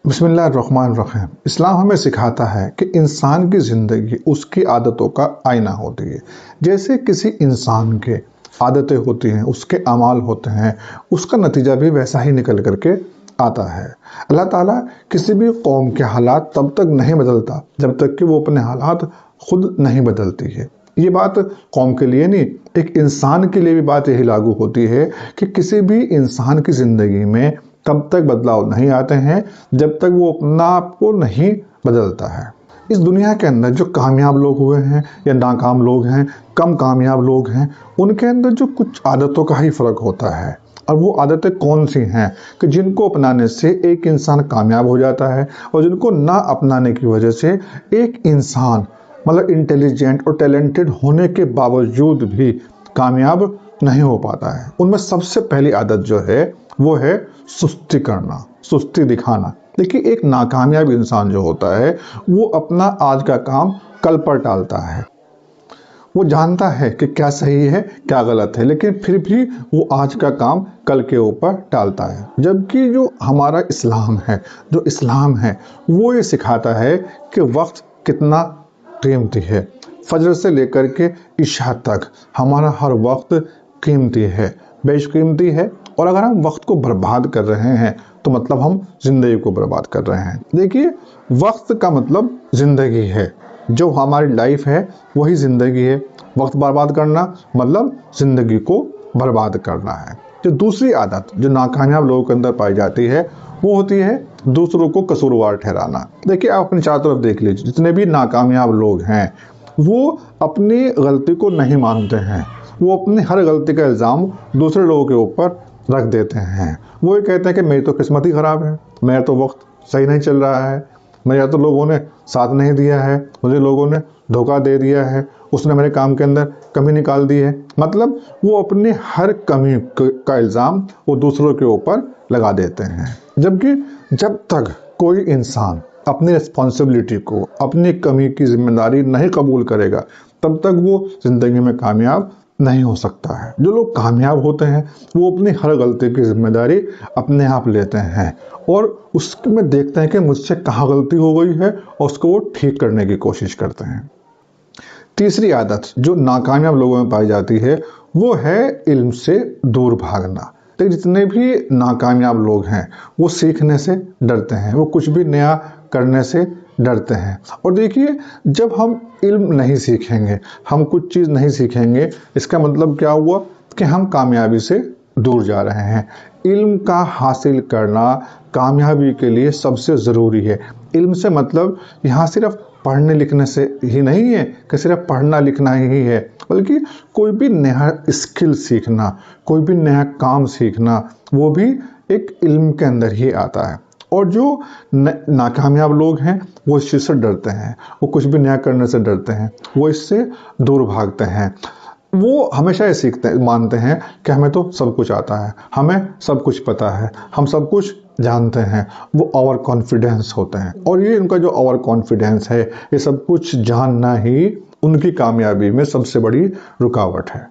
बिस्मिल्लाहिर्रहमानिर्रहीम। इस्लाम हमें सिखाता है कि इंसान की ज़िंदगी उसकी आदतों का आईना होती है। जैसे किसी इंसान के आदतें होती हैं, उसके अमाल होते हैं, उसका नतीजा भी वैसा ही निकल करके आता है। अल्लाह ताला किसी भी कौम के हालात तब तक नहीं बदलता जब तक कि वो अपने हालात खुद नहीं बदलती है। ये बात कौम के लिए नहीं, एक इंसान के लिए भी बात यही लागू होती है कि किसी भी इंसान की ज़िंदगी में तब तक बदलाव नहीं आते हैं जब तक वो अपना आप को नहीं बदलता है। इस दुनिया के अंदर जो कामयाब लोग हुए हैं या नाकाम लोग हैं, कम कामयाब लोग हैं, उनके अंदर जो कुछ आदतों का ही फ़र्क होता है। और वो आदतें कौन सी हैं कि जिनको अपनाने से एक इंसान कामयाब हो जाता है और जिनको ना अपनाने की वजह से एक इंसान मतलब इंटेलिजेंट और टैलेंटेड होने के बावजूद भी कामयाब नहीं हो पाता है। उनमें सबसे पहली आदत जो है वो है सुस्ती करना, सुस्ती दिखाना। देखिए, एक नाकामयाब इंसान जो होता है वो अपना आज का काम कल पर टालता है। वो जानता है कि क्या सही है क्या गलत है, लेकिन फिर भी वो आज का काम कल के ऊपर टालता है। जबकि जो हमारा इस्लाम है, जो इस्लाम है वो ये सिखाता है कि वक्त कितना कीमती है। फजर से लेकर के इशा तक हमारा हर वक्त कीमती है, बेशकीमती है। और अगर हम वक्त को बर्बाद कर रहे हैं तो मतलब हम ज़िंदगी को बर्बाद कर रहे हैं। देखिए, वक्त का मतलब ज़िंदगी है, जो हमारी लाइफ है वही ज़िंदगी है। वक्त बर्बाद करना मतलब ज़िंदगी को बर्बाद करना है। जो दूसरी आदत जो नाकामयाब लोगों के अंदर पाई जाती है वो होती है दूसरों को कसूरवार ठहराना। देखिए, आप अपनी चारों तरफ देख लीजिए, जितने भी नाकामयाब लोग हैं वो अपनी गलती को नहीं मानते हैं। वो अपनी हर गलती का इल्ज़ाम दूसरे लोगों के ऊपर रख देते हैं। वो ये कहते हैं कि मेरी तो किस्मत ही ख़राब है, मेरा तो वक्त सही नहीं चल रहा है, मेरा तो लोगों ने साथ नहीं दिया है, मुझे लोगों ने धोखा दे दिया है, उसने मेरे काम के अंदर कमी निकाल दी है। मतलब वो अपनी हर कमी का इल्ज़ाम वो दूसरों के ऊपर लगा देते हैं। जबकि जब तक कोई इंसान अपनी रिस्पॉन्सिबिलिटी को, अपनी कमी की जिम्मेदारी नहीं कबूल करेगा तब तक वो ज़िंदगी में कामयाब नहीं हो सकता है। जो लोग कामयाब होते हैं वो अपनी हर गलती की जिम्मेदारी अपने आप लेते हैं और उसमें देखते हैं कि मुझसे कहाँ गलती हो गई है और उसको वो ठीक करने की कोशिश करते हैं। तीसरी आदत जो नाकामयाब लोगों में पाई जाती है वो है इल्म से दूर भागना। तो जितने भी नाकामयाब लोग हैं वो सीखने से डरते हैं, वो कुछ भी नया करने से डरते हैं। और देखिए, जब हम इल्म नहीं सीखेंगे, हम कुछ चीज़ नहीं सीखेंगे, इसका मतलब क्या हुआ कि हम कामयाबी से दूर जा रहे हैं। इल्म का हासिल करना कामयाबी के लिए सबसे ज़रूरी है। इल्म से मतलब यहाँ सिर्फ पढ़ने लिखने से ही नहीं है कि सिर्फ पढ़ना लिखना ही है, बल्कि कोई भी नया स्किल सीखना, कोई भी नया काम सीखना, वो भी एक इल्म के अंदर ही आता है। और जो नाकामयाब लोग हैं वो इस चीज़ से डरते हैं, वो कुछ भी नया करने से डरते हैं, वो इससे दूर भागते हैं। वो हमेशा ये मानते हैं कि हमें तो सब कुछ आता है, हमें सब कुछ पता है, हम सब कुछ जानते हैं। वो ओवर कॉन्फिडेंस होते हैं और ये उनका जो ओवर कॉन्फिडेंस है, ये सब कुछ जानना ही उनकी कामयाबी में सबसे बड़ी रुकावट है।